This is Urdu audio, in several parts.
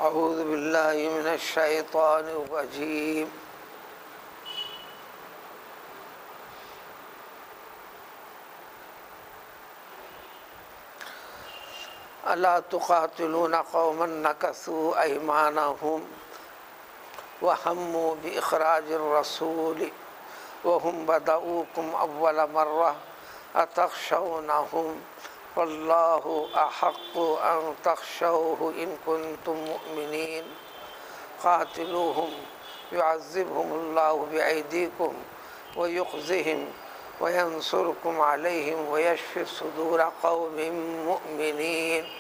اعوذ باللہ من الشیطان الرجیم الا تقاتلون قوما نکثوا ایمانهم وہموا باخراج الرسول وهم بدؤوکم اول مرہ اتخشونهم واللہ احق ان تخشوه ان کنتم مؤمنین قاتلوهم يعذبهم اللہ بأیدیکم ویخزهم وینصرکم علیہم ویشفی صدور قوم مؤمنین۔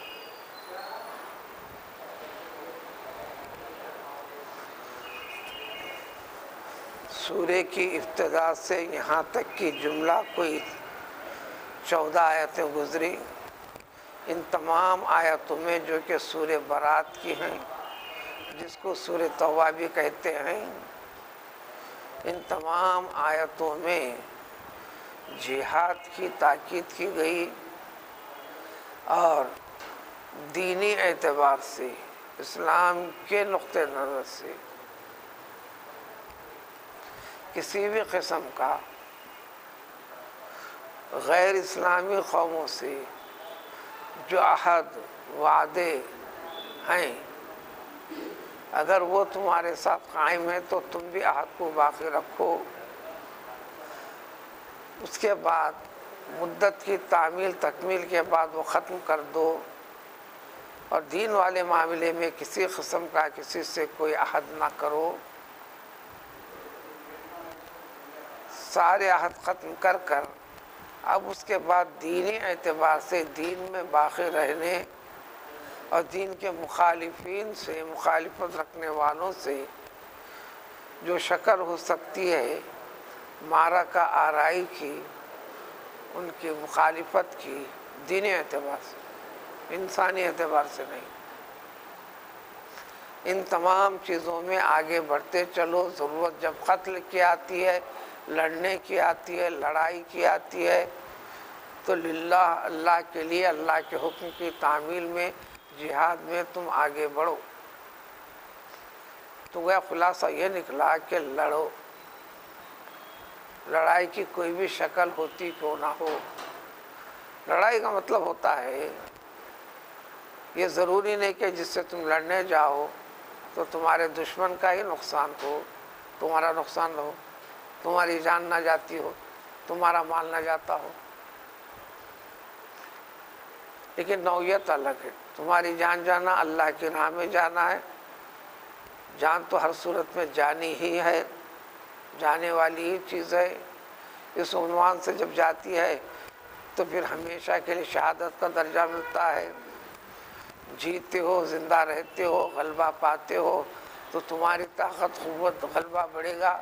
سورہ کی ابتدا سے یہاں تک کی جملہ کوئی 14 آیتیں گزری۔ ان تمام آیتوں میں جو کہ سورہ برات کی ہیں، جس کو سورہ توبہ بھی کہتے ہیں، ان تمام آیتوں میں جہاد کی تاکید کی گئی اور دینی اعتبار سے، اسلام کے نقطہ نظر سے کسی بھی قسم کا غیر اسلامی قوموں سے جو عہد وعدے ہیں، اگر وہ تمہارے ساتھ قائم ہے تو تم بھی عہد کو باقی رکھو۔ اس کے بعد مدت کی تکمیل کے بعد وہ ختم کر دو، اور دین والے معاملے میں کسی قسم کا کسی سے کوئی عہد نہ کرو۔ سارے عہد ختم کر اب اس کے بعد دینی اعتبار سے دین میں باقی رہنے اور دین کے مخالفین سے، مخالفت رکھنے والوں سے جو شکل ہو سکتی ہے معرکہ آرائی کی، ان کی مخالفت کی، دینی اعتبار سے، انسانی اعتبار سے نہیں۔ ان تمام چیزوں میں آگے بڑھتے چلو۔ ضرورت جب قتل کی آتی ہے، لڑنے کی آتی ہے، لڑائی کی آتی ہے، تو للہ، اللہ کے لیے، اللہ کے حکم کی تعمیل میں، جہاد میں تم آگے بڑھو۔ تو وہ خلاصہ یہ نکلا کہ لڑو، لڑائی کی کوئی بھی شکل ہوتی کیوں نہ ہو۔ لڑائی کا مطلب ہوتا ہے، یہ ضروری نہیں کہ جس سے تم لڑنے جاؤ تو تمہارے دشمن کا ہی نقصان ہو، تمہارا نقصان نہ ہو، تمہاری جان نہ جاتی ہو، تمہارا مال نہ جاتا ہو، لیکن نوعیت الگ ہے۔ تمہاری جان جانا، اللہ کی راہ میں جانا ہے۔ جان تو ہر صورت میں جانی ہی ہے، جانے والی ہی چیز ہے۔ اس عنوان سے جب جاتی ہے تو پھر ہمیشہ کے لیے شہادت کا درجہ ملتا ہے۔ جیتے ہو، زندہ رہتے ہو، غلبہ پاتے ہو تو تمہاری طاقت، قوت، غلبہ بڑھے گا،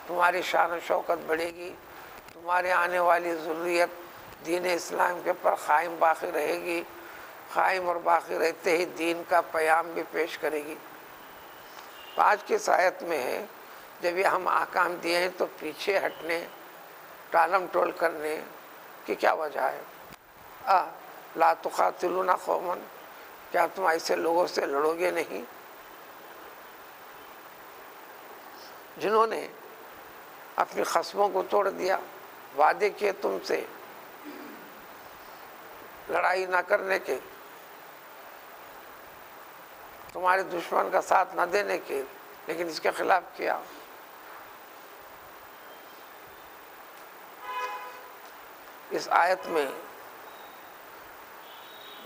تمہاری شان و شوکت بڑھے گی، تمہارے آنے والی ذریت دین اسلام کے پر قائم باقی رہے گی، قائم اور باقی رہتے ہی دین کا پیام بھی پیش کرے گی۔ آج کی اس آیت میں ہے، جب یہ ہم احکام دیے ہیں تو پیچھے ہٹنے، ٹالم ٹول کرنے کی کیا وجہ ہے؟ لا تقاتلون قوما، کیا تم ایسے لوگوں سے لڑو گے نہیں جنہوں نے اپنی قسموں کو توڑ دیا، وعدے کیے تم سے لڑائی نہ کرنے کے، تمہارے دشمن کا ساتھ نہ دینے کے، لیکن اس کے خلاف کیا۔ اس آیت میں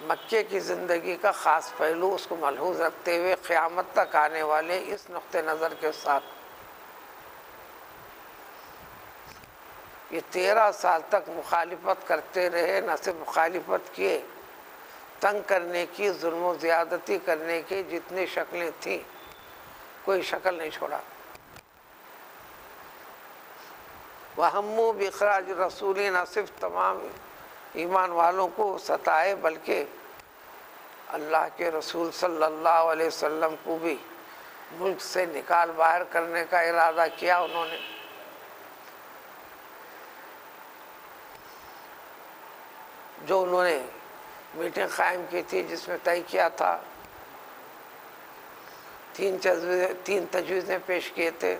مکے کی زندگی کا خاص پہلو اس کو ملحوظ رکھتے ہوئے قیامت تک آنے والے اس نقطہ نظر کے ساتھ یہ 13 سال تک مخالفت کرتے رہے، نہ صرف مخالفت کیے، تنگ کرنے کی، ظلم و زیادتی کرنے کی جتنی شکلیں تھیں کوئی شکل نہیں چھوڑا۔ وَهَمُّوا بِإِخْرَاجِ الرَّسُولِ، نہ صرف تمام ایمان والوں کو ستائے بلکہ اللہ کے رسول صلی اللہ علیہ وسلم کو بھی ملک سے نکال باہر کرنے کا ارادہ کیا انہوں نے۔ جو انہوں نے میٹنگ قائم کی تھی، جس میں طے کیا تھا تین تجویزیں پیش کیے تھے،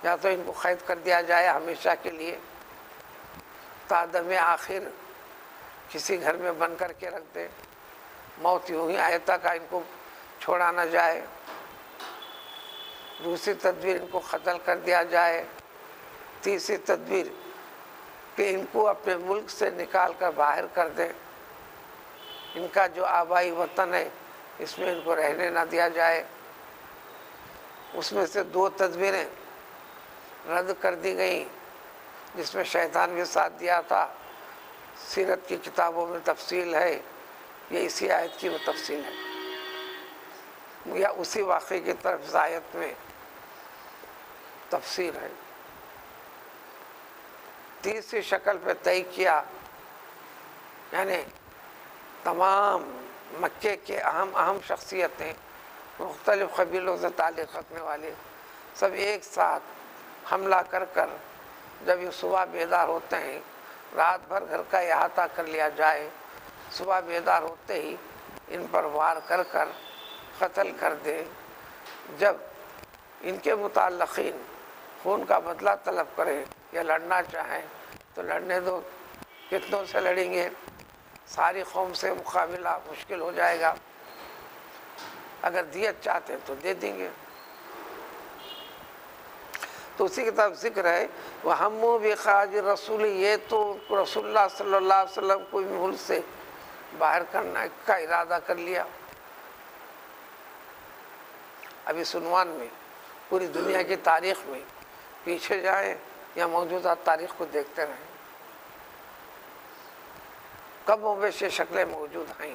یا تو ان کو قید کر دیا جائے ہمیشہ کے لیے، تا دم آخر کسی گھر میں بند کر کے رکھ دے، موت یوں ہی آئے تک ان کو چھوڑا نہ جائے۔ دوسری تدبیر ان کو قتل کر دیا جائے۔ تیسری تدبیر کہ ان کو اپنے ملک سے نکال کر باہر کر دیں، ان کا جو آبائی وطن ہے اس میں ان کو رہنے نہ دیا جائے۔ اس میں سے 2 تدبیریں رد کر دی گئیں جس میں شیطان بھی ساتھ دیا تھا، سیرت کی کتابوں میں تفصیل ہے، یہ اسی آیت کی وہ تفصیل ہے، یا اسی واقعے کی طرف اس آیت میں تفسیر ہے۔ تیسری شکل پہ طے کیا، یعنی تمام مکے کے اہم شخصیتیں، مختلف قبیلوں سے تعلق رکھنے والے، سب ایک ساتھ حملہ کر کر جب یہ صبح بیدار ہوتے ہیں، رات بھر گھر کا احاطہ کر لیا جائے، صبح بیدار ہوتے ہی ان پر وار کر کر قتل کر دے۔ جب ان کے متعلقین خون کا بدلہ طلب کریں یا لڑنا چاہیں تو لڑنے دو، کتنوں سے لڑیں گے، ساری قوم سے مقابلہ مشکل ہو جائے گا، اگر دیت چاہتے ہیں تو دے دیں گے۔ تو اسی کی طرف ذکر ہے وَهَمُّوا بِإِخْرَاجِ الرَّسُولِ، یہ تو رسول اللہ صلی اللہ علیہ وسلم کو ملک سے باہر کرنے کا ارادہ کر لیا۔ اب اس عنوان میں پوری دنیا کی تاریخ میں پیچھے جائیں یا موجودہ تاریخ کو دیکھتے رہیں، کم و بیش یہ شکلیں موجود ہیں۔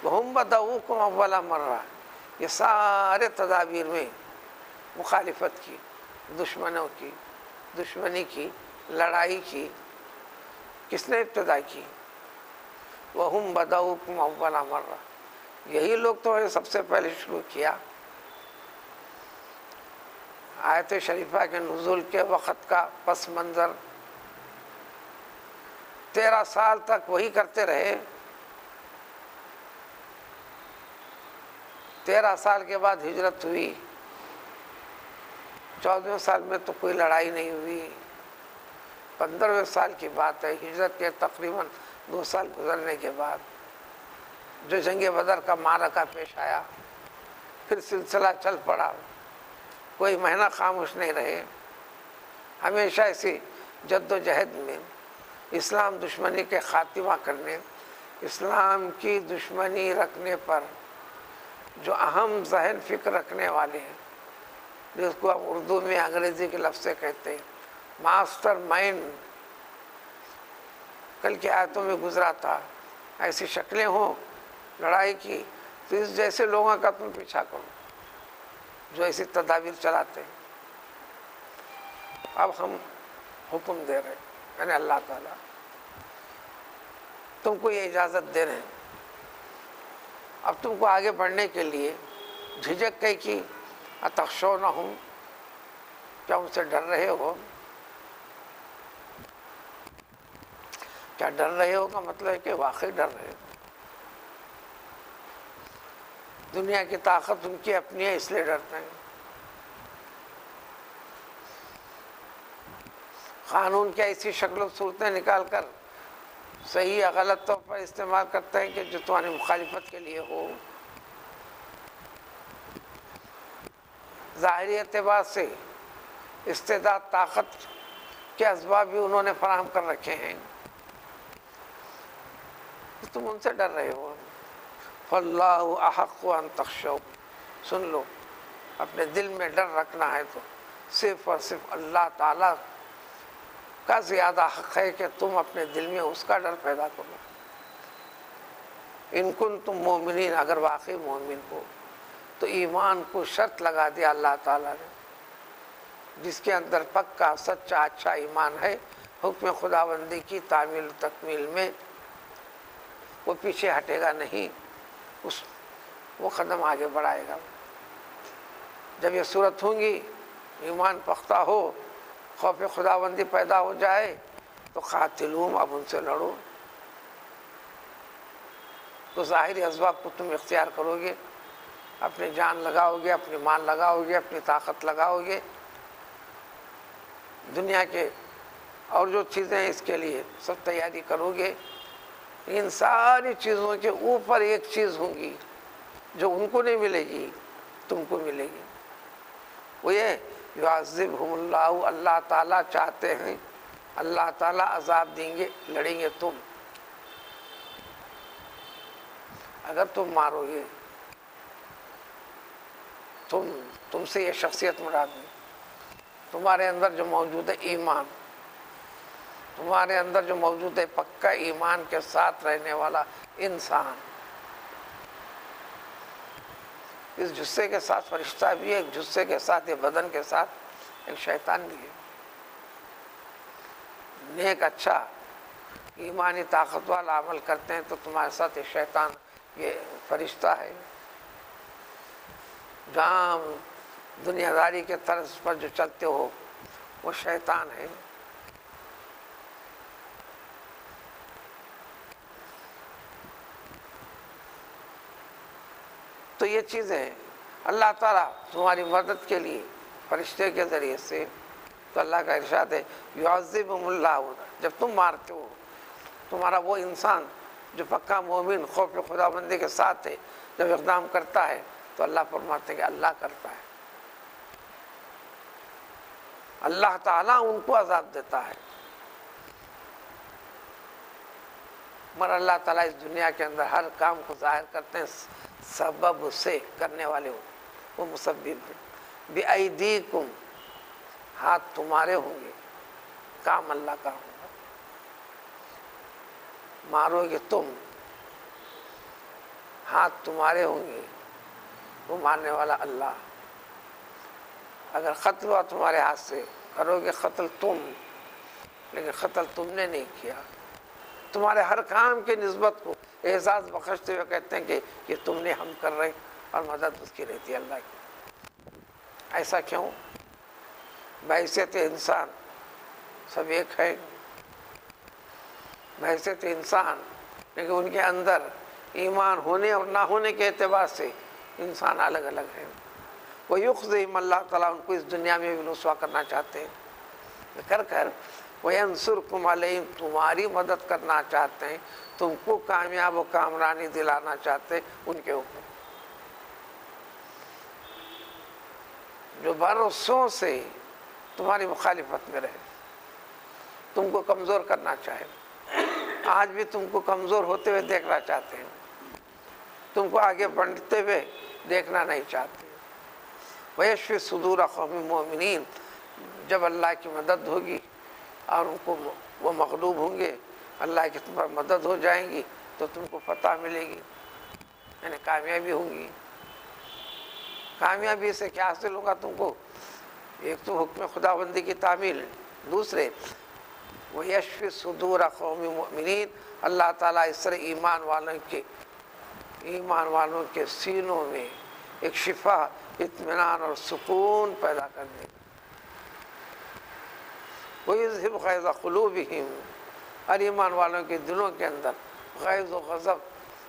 وَهُمْ بَدَؤُوكُمْ أَوَّلَ مَرَّةٍ، یہ سارے تدابیر میں مخالفت کی، دشمنوں کی، دشمنی کی، لڑائی کی، کس نے ابتدا کی؟ وَهُمْ بَدَؤُوكُمْ أَوَّلَ مَرَّةٍ، یہی لوگ تو سب سے پہلے شروع کیا۔ آیت شریفہ کے نزول کے وقت کا پس منظر 13 سال تک وہی کرتے رہے۔ 13 سال کے بعد ہجرت ہوئی، 14ویں سال میں تو کوئی لڑائی نہیں ہوئی، 15ویں سال کی بات ہے، ہجرت کے تقریباً 2 سال گزرنے کے بعد جو جنگ بدر کا معرکہ پیش آیا، پھر سلسلہ چل پڑا، کوئی مہینہ خاموش نہیں رہے، ہمیشہ اسی جد و جہد میں اسلام دشمنی کے خاتمہ کرنے، اسلام کی دشمنی رکھنے پر جو اہم ذہن فکر رکھنے والے ہیں، جس کو ہم اردو میں انگریزی کے لفظ سے کہتے ہیں ماسٹر مائنڈ، کل کی آیتوں میں گزرا تھا، ایسی شکلیں ہوں لڑائی کی تو اس جیسے لوگوں کا تم پیچھا کرو جو ایسی تدابیر چلاتے ہیں۔ اب ہم حکم دے رہے ہیں، یعنی اللہ تعالیٰ تم کو یہ اجازت دے رہے ہیں، اب تم کو آگے بڑھنے کے لیے جھجک کئی کی اتخشونہم، کیا ان سے ڈر رہے ہو؟ کیا ڈر رہے ہو کا مطلب ہے کہ واقعی ڈر رہے ہو۔ دنیا کی طاقت ان کی اپنی ہے اس لیے ڈرتے ہیں، قانون کی ایسی شکل و صورتیں نکال کر صحیح یا غلط طور پر استعمال کرتے ہیں کہ جو تمہاری مخالفت کے لیے ہو۔ ظاہری اعتبار سے استعداد طاقت کے اسباب بھی انہوں نے فراہم کر رکھے ہیں، تم ان سے ڈر رہے ہو۔ فَاللَّهُ أَحَقُّ أَن تَخْشَوْا، سن لو، اپنے دل میں ڈر رکھنا ہے تو صرف اور صرف اللہ تعالیٰ کا زیادہ حق ہے کہ تم اپنے دل میں اس کا ڈر پیدا کرو۔ ان کنتم مومنین، اگر واقعی مومن ہو تو ایمان کو شرط لگا دیا اللہ تعالیٰ نے، جس کے اندر پکا سچا اچھا ایمان ہے، حکم خداوندی کی تعمیل و تکمیل میں وہ پیچھے ہٹے گا نہیں، وہ قدم آگے بڑھائے گا۔ جب یہ صورت ہوں گی، ایمان پختہ ہو، خوف خداوندی پیدا ہو جائے تو قاتلوہم، اب ان سے لڑو۔ تو ظاہری اسباب کو تم اختیار کرو گے، اپنی جان لگاؤ گے، اپنی مال لگاؤ گے، اپنی طاقت لگاؤ گے، دنیا کے اور جو چیزیں اس کے لیے سب تیاری کرو گے۔ ان ساری چیزوں کے اوپر ایک چیز ہوگی جو ان کو نہیں ملے گی، تم کو ملے گی، وہ یہ یعذبہم اللہ، اللہ تعالیٰ چاہتے ہیں، اللہ تعالیٰ عذاب دیں گے، لڑیں گے تم، اگر تم مارو گے، تم سے یہ شخصیت مراد نہیں، تمہارے اندر جو موجود ہے ایمان، تمہارے اندر جو موجود ہے پکا ایمان کے ساتھ رہنے والا انسان، اس جثے کے ساتھ فرشتہ بھی ہے، ایک جثے کے ساتھ، یہ بدن کے ساتھ ایک شیطان بھی ہے، نیک اچھا ایمانی طاقت والا عمل کرتے ہیں تو تمہارے ساتھ یہ شیطان، یہ فرشتہ ہے، جہاں دنیا داری کے طرز پر جو چلتے ہو وہ شیطان ہے۔ تو یہ چیزیں اللہ تعالیٰ تمہاری مدد کے لیے فرشتے کے ذریعے سے، تو اللہ کا ارشاد ہے یعذبہم اللہ، جب تم مارتے ہو تمہارا وہ انسان جو پکا مومن خوف خدا بندی کے ساتھ ہے، جب اقدام کرتا ہے تو اللہ فرماتے ہیں کہ اللہ کرتا ہے، اللہ تعالیٰ ان کو عذاب دیتا ہے، مگر اللہ تعالیٰ اس دنیا کے اندر ہر کام کو ظاہر کرتے ہیں سبب سے کرنے والے ہو، وہ مسبب ہیں، بِأَيْدِيكُمْ، ہاتھ تمہارے ہوں گے، کام اللہ کا ہوگا، مارو گے تم، ہاتھ تمہارے ہوں گے، وہ مارنے والا اللہ، اگر قتل ہوا تمہارے ہاتھ سے کرو گے قتل تم، لیکن قتل تم نے نہیں کیا، تمہارے ہر کام کی نسبت کو احساس بخشتے ہوئے کہتے ہیں کہ یہ تم نے، ہم کر رہے، اور مدد اس کی رہتی ہے اللہ کی۔ ایسا کیوں؟ بحیثیت انسان سب ایک ہے، بحیثیت انسان، لیکن ان کے اندر ایمان ہونے اور نہ ہونے کے اعتبار سے انسان الگ الگ ہیں۔ وَيُخْزِهِمْ، اللہ تعالیٰ ان کو اس دنیا میں بھی رسوا کرنا چاہتے ہیں، کر وَيَنْصُرْكُمْ عَلَيْهِمْ، تمہاری مدد کرنا چاہتے ہیں، تم کو کامیاب و کامرانی دلانا چاہتے ہیں ان کے اوپر، جو برسوں سے تمہاری مخالفت میں رہے، تم کو کمزور کرنا چاہے، آج بھی تم کو کمزور ہوتے ہوئے دیکھنا چاہتے ہیں، تم کو آگے بڑھتے ہوئے دیکھنا نہیں چاہتے۔ وَيَشْفِ صُدُورَ قَوْمٍ مُؤْمِنِينَ، جب اللہ کی مدد ہوگی اور ان کو وہ مغلوب ہوں گے، اللہ کی تم پر مدد ہو جائیں گی تو تم کو فتح ملے گی، یعنی کامیابی ہوں گی۔ کامیابی سے کیا حاصل ہوگا تم کو؟ ایک تو حکم خداوندی کی تعمیل، دوسرے وَيَشْفِ صُدُورَ قَوْمٍ مُؤْمِنِينَ، اللہ تعالیٰ اس طرح ایمان والوں کے سینوں میں ایک شفا، اطمینان اور سکون پیدا کر دے گا۔ وَيُذْهِبْ غَيْظَ قُلُوبِهِمْ، اور ایمان والوں کے دلوں کے اندر غیظ و غضب،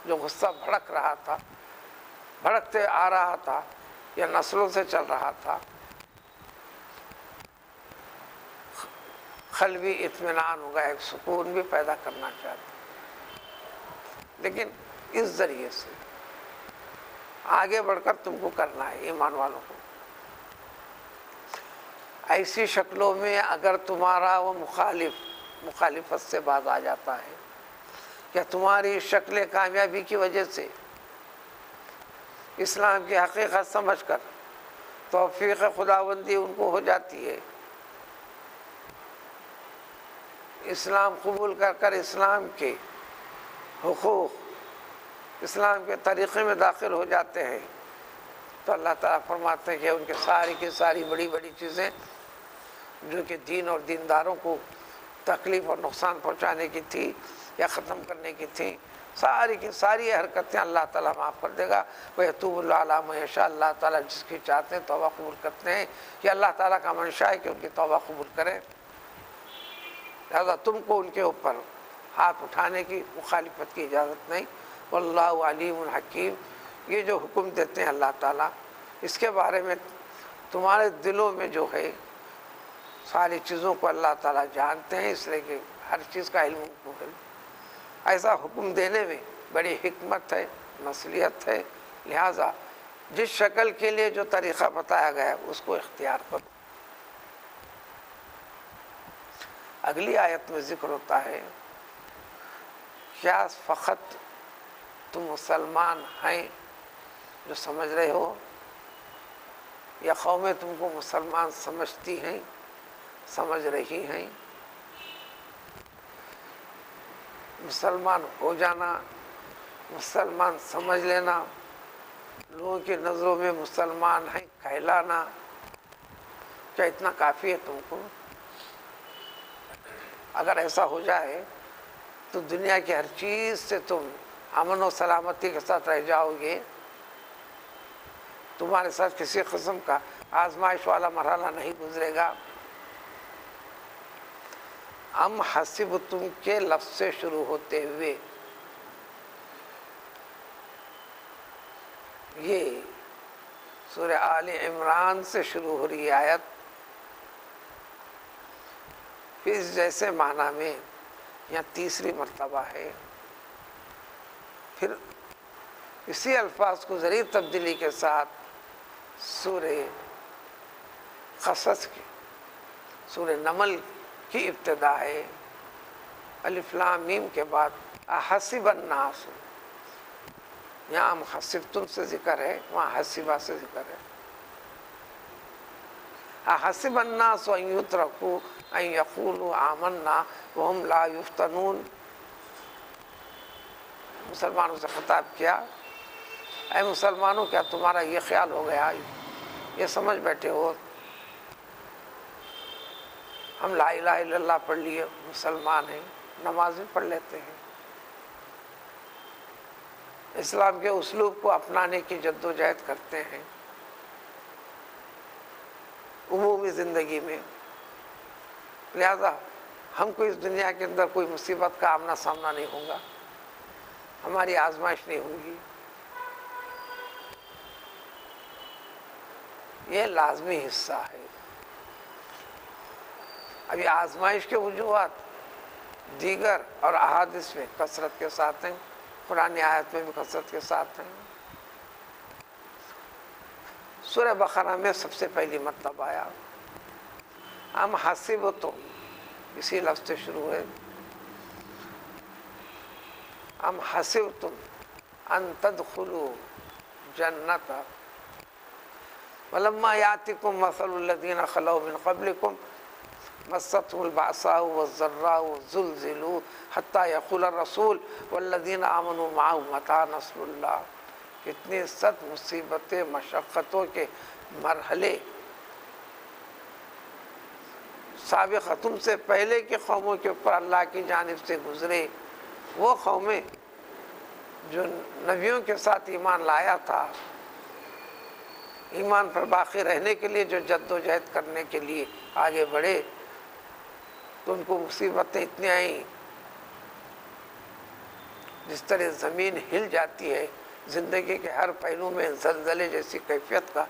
جو غصہ بھڑک رہا تھا، بھڑکتے آ رہا تھا یا نسلوں سے چل رہا تھا، قلبی اطمینان ہوگا، ایک سکون بھی پیدا کرنا چاہتے، لیکن اس ذریعے سے آگے بڑھ کر تم کو کرنا ہے ایمان والوں کو۔ ایسی شکلوں میں اگر تمہارا وہ مخالفت سے باز آ جاتا ہے، کہ تمہاری شکل کامیابی کی وجہ سے اسلام کی حقیقت سمجھ کر توفیق خداوندی ان کو ہو جاتی ہے، اسلام قبول کر کر اسلام کے حقوق، اسلام کے طریقے میں داخل ہو جاتے ہیں، تو اللہ تعالیٰ فرماتے ہیں کہ ان کے ساری کی ساری بڑی بڑی چیزیں جو کہ دین اور دینداروں کو تکلیف اور نقصان پہنچانے کی تھی یا ختم کرنے کی تھی، ساری کی ساری حرکتیں اللہ تعالیٰ معاف کر دے گا۔ وَيَتُوبُ اللَّهُ عَلَىٰ مَن يَشَاءُ، اللہ تعالیٰ جس کی چاہتے ہیں توبہ قبول کرتے ہیں، کہ اللہ تعالیٰ کا منشا ہے کہ ان کی توبہ قبول کریں، لہذا تم کو ان کے اوپر ہاتھ اٹھانے کی، مخالفت کی اجازت نہیں، واللہ علیم حکیم، یہ جو حکم دیتے ہیں اللہ تعالیٰ، اس کے بارے میں تمہارے دلوں میں جو ہے ساری چیزوں کو اللہ تعالیٰ جانتے ہیں، اس لیے کہ ہر چیز کا علم ان کو ہے۔ ایسا حکم دینے میں بڑی حکمت ہے، مصلحت ہے، لہٰذا جس شکل کے لیے جو طریقہ بتایا گیا ہے اس کو اختیار کرو۔ اگلی آیت میں ذکر ہوتا ہے، کیا فقط تم مسلمان ہیں جو سمجھ رہے ہو، یا قومیں تم کو مسلمان سمجھتی ہیں، سمجھ رہی ہیں؟ مسلمان ہو جانا، مسلمان سمجھ لینا، لوگوں کی نظروں میں مسلمان ہیں کہلانا، کیا اتنا کافی ہے تم کو؟ اگر ایسا ہو جائے تو دنیا کی ہر چیز سے تم امن و سلامتی کے ساتھ رہ جاؤ گے، تمہارے ساتھ کسی قسم کا آزمائش والا مرحلہ نہیں گزرے گا۔ ام حسبتم کے لفظ سے شروع ہوتے ہوئے یہ سورہ آل عمران سے شروع ہو رہی آیت، پھر اس جیسے معنی میں یہاں تیسری مرتبہ ہے، پھر اسی الفاظ کو ذرا تبدیلی کے ساتھ سورہ قصص کی، سورہ نمل کی ابتدا ہے، الف لام میم کے بعد احسب الناس، یہاں ہم حسبتم سے ذکر ہے، وہاں حسبہ سے ذکر ہے۔ احسب الناس ان یترکوا ان یقولوا آمنا وهم لا یفتنون، مسلمانوں سے خطاب کیا، اے مسلمانوں کیا تمہارا یہ خیال ہو گیا، یہ سمجھ بیٹھے ہو ہم لا الہ الا اللہ پڑھ لیے مسلمان ہیں، نماز بھی پڑھ لیتے ہیں، اسلام کے اسلوب کو اپنانے کی جد و جہد کرتے ہیں عمومی زندگی میں، لہذا ہم کو اس دنیا کے اندر کوئی مصیبت کا آمنا سامنا نہیں ہوگا، ہماری آزمائش نہیں ہوگی، یہ لازمی حصہ ہے۔ ابھی آزمائش کے وجوہات دیگر اور احادیث میں کثرت کے ساتھ ہیں، قرآن آیت میں بھی کثرت کے ساتھ ہیں۔ سورہ بقرہ میں سب سے پہلی مرتبہ آیا، ام حسبتم، اسی لفظ سے شروع ہے، ام حسبتم ان تدخلوا جنت ولما یاتکم مثل الذین خلوا من قبلکم مستهم البأساء والضراء وزلزلوا حتى يقول الرسول والذین آمنوا معه متى نصر اللہ، کتنی سخت مصیبتیں، مشقتوں کے مرحلے سابقہ تم سے پہلے کی قوموں کے اوپر اللہ کی جانب سے گزرے، وہ قومیں جو نبیوں کے ساتھ ایمان لایا تھا، ایمان پر باقی رہنے کے لیے جو جد و جہد کرنے کے لیے آگے بڑھے، تو ان کو مصیبتیں اتنی آئیں جس طرح زمین ہل جاتی ہے، زندگی کے ہر پہلو میں زلزلے جیسی کیفیت کا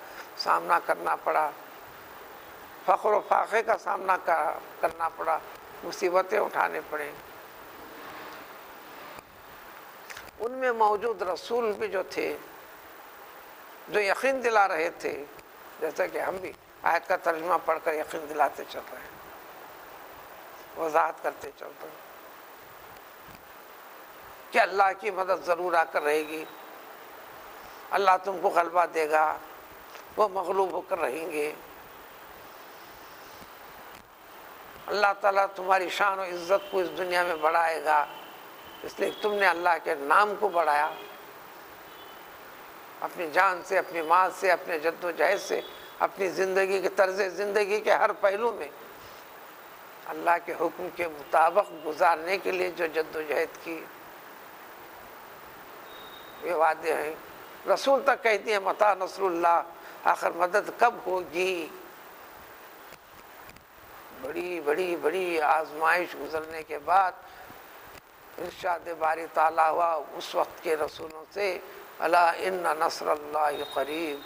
سامنا کرنا پڑا، فقر و فاقے کا سامنا کرنا پڑا، مصیبتیں اٹھانے پڑیں۔ ان میں موجود رسول بھی جو تھے، جو یقین دلا رہے تھے، جیسا کہ ہم بھی آیت کا ترجمہ پڑھ کر یقین دلاتے چل رہے ہیں، وضاحت کرتے چل رہے ہیں کہ اللہ کی مدد ضرور آ کر رہے گی، اللہ تم کو غلبہ دے گا، وہ مغلوب ہو کر رہیں گے، اللہ تعالیٰ تمہاری شان و عزت کو اس دنیا میں بڑھائے گا، اس لیے تم نے اللہ کے نام کو بڑھایا، اپنی جان سے، اپنی مال سے، اپنے جد و جہد سے، اپنی زندگی کے طرز زندگی کے ہر پہلو میں اللہ کے حکم کے مطابق گزارنے کے لیے جو جد و جہد کی، یہ وعدے ہیں۔ رسول تک کہتی ہیں متی نصر اللہ، آخر مدد کب ہوگی؟ بڑی بڑی بڑی آزمائش گزرنے کے بعد ارشاد باری تعالیٰ ہوا اس وقت کے رسولوں سے، الا ان نصر اللہ قریب،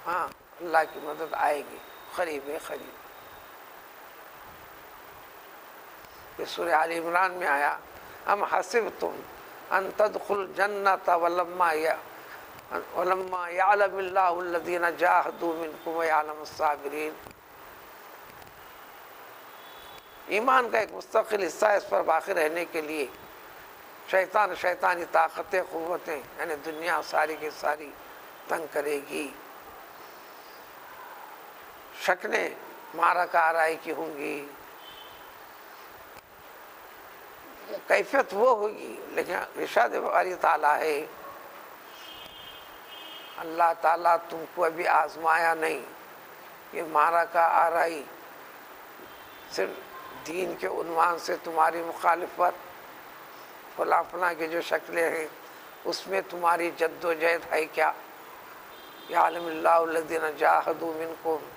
ہاں اللہ کی مدد آئے گی، قریب ہے قریب۔ یہ سورہ آل عمران میں آیا، ام حسبتم ان تدخلوا الجنۃ ولما یعلم اللہ الذین جاہدوا منکم ویعلم الصابرین۔ ایمان کا ایک مستقل حصہ ہے، اس پر باقی رہنے کے لیے شیطانی طاقتیں، قوتیں، یعنی دنیا ساری کی ساری تنگ کرے گی، شکلیں معرکہ آرائی کی ہوں گی، کیفیت وہ ہوگی، لیکن ارشاد باری تعالیٰ ہے، اللہ تعالیٰ تم کو ابھی آزمایا نہیں۔ یہ معرکہ آرائی صرف دین کے عنوان سے تمہاری مخالفت، فلاں فلاں کی جو شکلیں ہیں اس میں تمہاری جد و جہد ہے کیا؟ یعلم اللہ الذین جاہدوا منکم،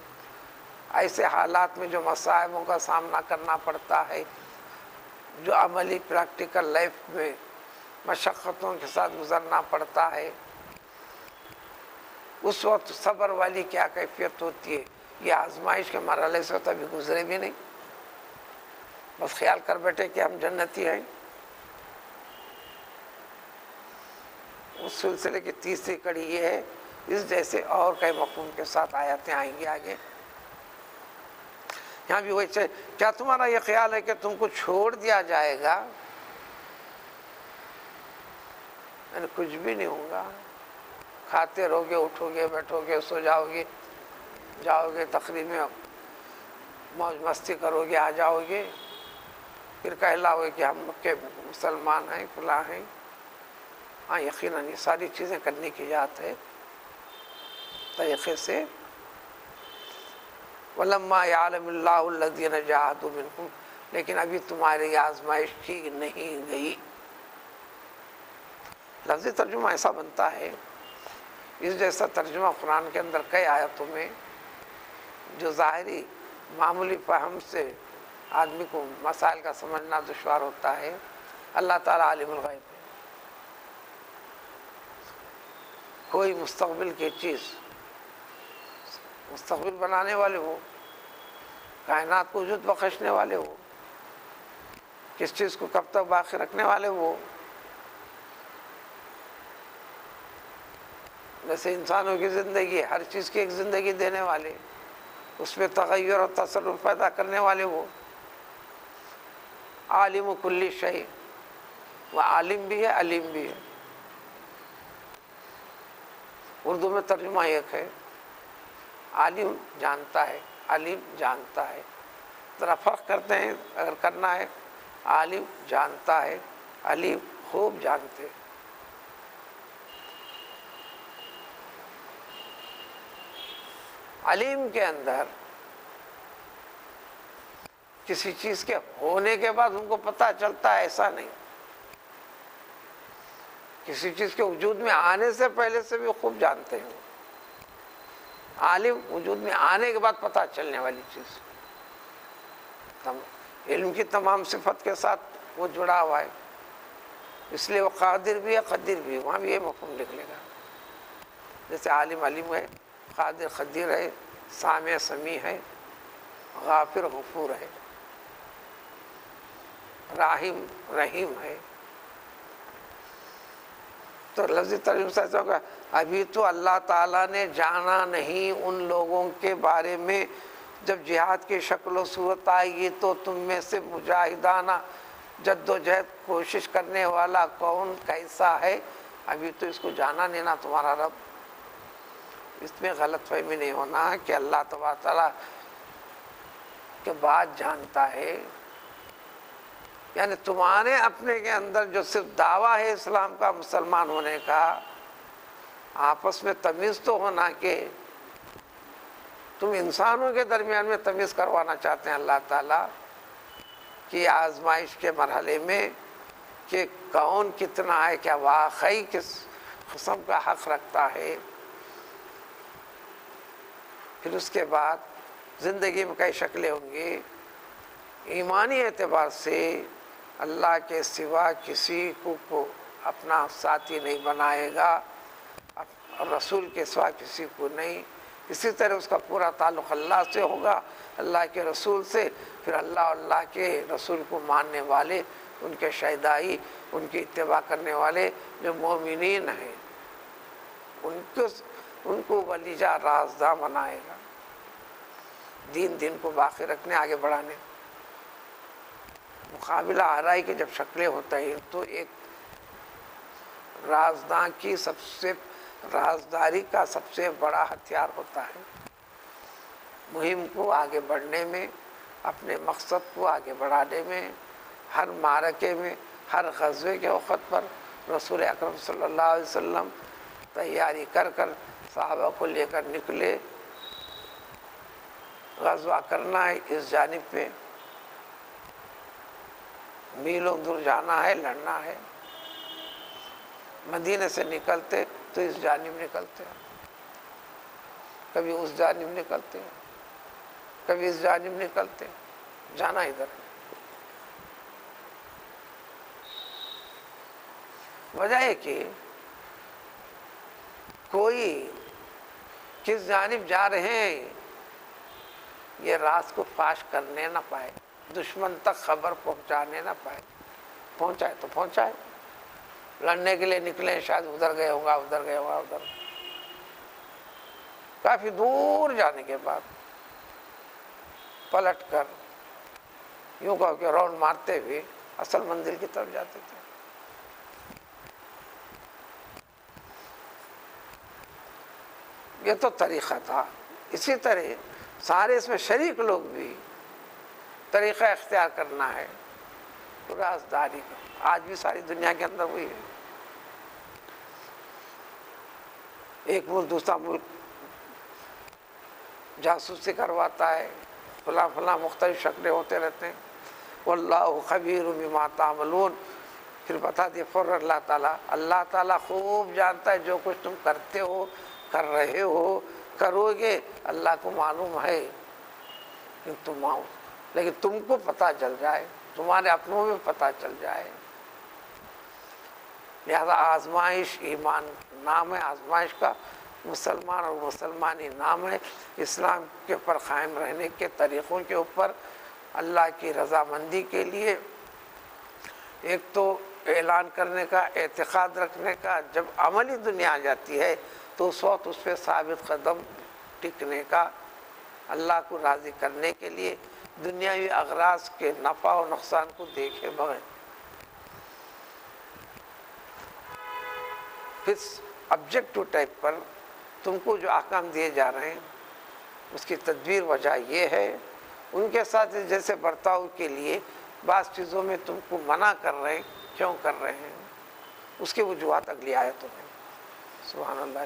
ایسے حالات میں جو مصائبوں کا سامنا کرنا پڑتا ہے، جو عملی پریکٹیکل لائف میں مشقتوں کے ساتھ گزرنا پڑتا ہے، اس وقت صبر والی کیا کیفیت ہوتی ہے؟ یہ آزمائش کے مرحلے سے تو ابھی گزرے بھی نہیں، بس خیال کر بیٹھے کہ ہم جنتی ہیں۔ اس سلسلے کی تیسری کڑی یہ ہے، اس جیسے اور کئی مفہوم کے ساتھ آیتیں آئیں گی آگے۔ یہاں بھی وہی چاہیے، کیا تمہارا یہ خیال ہے کہ تم کو چھوڑ دیا جائے گا؟ یعنی کچھ بھی نہیں ہوگا، کھاتے رہو گے، اٹھو گے، بیٹھو گے، سو جاؤ گے، جاؤ گے تقریب میں، موج مستی کرو گے، آ جاؤ گے، پھر کہلاؤ گے کہ ہم کے مسلمان ہیں، فلاں ہیں۔ ہاں یقیناً یہ ساری چیزیں کرنے کی ذات ہے طریقے سے۔ وَلَمَّا يَعْلَمِ اللَّهُ الَّذِينَ جَاهَدُوا مِنكُمْ، لیکن ابھی تمہاری آزمائش کی نہیں گئی۔ لفظی ترجمہ ایسا بنتا ہے، اس جیسا ترجمہ قرآن کے اندر کئی آیتوں میں جو ظاہری معمولی فہم سے آدمی کو مسائل کا سمجھنا دشوار ہوتا ہے، اللہ تعالیٰ عالم الغیب ہے، کوئی مستقبل کی چیز مستقبل بنانے والے ہو، کائنات کو وجود بخشنے والے ہو، کس چیز کو کب تک باقی رکھنے والے ہو، جیسے انسانوں کی زندگی، ہر چیز کی ایک زندگی دینے والے، اس میں تغیر اور تصرف پیدا کرنے والے وہ عالم کل شیء، وہ عالم بھی ہے علیم بھی ہے۔ اردو میں ترجمہ ایک ہے، عالم جانتا ہے، علیم جانتا ہے، ذرا فرق کرتے ہیں اگر کرنا ہے، عالم جانتا ہے، علیم خوب جانتے ہیں۔ علیم کے اندر کسی چیز کے ہونے کے بعد ان کو پتہ چلتا ہے، ایسا نہیں، کسی چیز کے وجود میں آنے سے پہلے سے بھی خوب جانتے ہیں۔ عالم وجود میں آنے کے بعد پتہ چلنے والی چیز، علم کی تمام صفت کے ساتھ وہ جڑا ہوا ہے، اس لیے وہ قادر بھی ہے، قدیر بھی ہے، وہاں بھی یہ مفہوم لکھ لے گا، جیسے عالم علیم ہے، قادر قدیر ہے، سامع سمیع ہے، غافر غفور ہے، راحم رحیم ہے۔ تو لفظی ترجمہ سے ایسا ہوگا، ابھی تو اللہ تعالیٰ نے جانا نہیں ان لوگوں کے بارے میں، جب جہاد کی شکل و صورت آئے گی تو تم میں سے مجاہدانہ جد و جہد کوشش کرنے والا کون کیسا ہے، ابھی تو اس کو جانا نہیں نا تمہارا رب۔ اس میں غلط فہمی نہیں ہونا کہ اللہ تبارک تعالیٰ کے بعد جانتا ہے، یعنی تمہارے اپنے کے اندر جو صرف دعویٰ ہے اسلام کا، مسلمان ہونے کا، آپس میں تمیز تو ہونا کہ تم انسانوں کے درمیان میں تمیز کروانا چاہتے ہیں اللہ تعالیٰ کہ آزمائش کے مرحلے میں کہ کون کتنا ہے، کیا واقعی کس قسم کا حق رکھتا ہے۔ پھر اس کے بعد زندگی میں کئی شکلیں ہوں گی، ایمانی اعتبار سے اللہ کے سوا کسی کو اپنا ساتھی نہیں بنائے گا، اور رسول کے سوا کسی کو نہیں۔ اسی طرح اس کا پورا تعلق اللہ سے ہوگا، اللہ کے رسول سے، پھر اللہ اور اللہ کے رسول کو ماننے والے، ان کے شہدائی، ان کی اتباع کرنے والے جو مومنین ہیں، ان کو ولیجہ رازداں بنائے گا، دین کو باقی رکھنے، آگے بڑھانے۔ مقابلہ آرائی کے جب شکلیں ہوتا ہے تو ایک رازداں کی رازداری کا سب سے بڑا ہتھیار ہوتا ہے، مہم کو آگے بڑھنے میں، اپنے مقصد کو آگے بڑھانے میں، ہر معرکے میں، ہر غزوے کے وقت پر رسول اکرم صلی اللہ علیہ وسلم تیاری کر صحابہ کو لے کر نکلے، غزوہ کرنا ہے، اس جانب پہ میلوں دور جانا ہے، لڑنا ہے۔ مدینے سے نکلتے تو اس جانب نکلتے ہیں، کبھی اس جانب نکلتے ہیں، کبھی اس جانب نکلتے ہیں، جانا ادھر ہے۔ وجہ ہے کہ کوئی کس جانب جا رہے ہیں یہ راز کو فاش کرنے نہ پائے، دشمن تک خبر پہنچانے نہ پائے، پہنچائے تو پہنچائے، لڑنے کے لیے نکلے شاید ادھر گئے ہوگا، ادھر گئے ہوگا، ادھر کافی دور جانے کے بعد پلٹ کر یوں کہو کہ راؤنڈ مارتے ہوئے اصل منزل کی طرف جاتے تھے۔ یہ تو طریقہ تھا۔ اسی طرح سارے اس میں شریک لوگ بھی طریقہ اختیار کرنا ہے رازداری کا۔ آج بھی ساری دنیا کے اندر وہی ہے، ایک ملک دوسرا ملک جاسوسی کرواتا ہے، فلاں مختلف شکلیں ہوتے رہتے ہیں۔ واللہ خبیر بما تعملون، پھر بتا دیا فوراً اللہ تعالیٰ خوب جانتا ہے جو کچھ تم کرتے ہو، کر رہے ہو، کرو گے، اللہ کو معلوم ہے، لیکن تم کو پتہ چل جائے، تمہارے اپنوں میں پتہ چل جائے۔ لہذا آزمائش ایمان نام ہے، آزمائش کا مسلمان اور مسلمانی نام ہے۔ اسلام کے اوپر قائم رہنے کے طریقوں کے اوپر اللہ کی رضامندی کے لیے ایک تو اعلان کرنے کا، اعتقاد رکھنے کا، جب عملی دنیا آ جاتی ہے تو اس وقت اس پہ ثابت قدم ٹکنے کا، اللہ کو راضی کرنے کے لیے دنیاوی اغراض کے نفع و نقصان کو دیکھے بغیر۔ پھر آبجیکٹو ٹائپ پر تم کو جو احکام دیے جا رہے ہیں اس کی تدبیر وجہ یہ ہے، ان کے ساتھ جیسے برتاؤ کے لیے بعض چیزوں میں تم کو منع کر رہے ہیں، کیوں کر رہے ہیں، اس کی وجوہات اگلی آیتوں میں۔ سبحان اللہ۔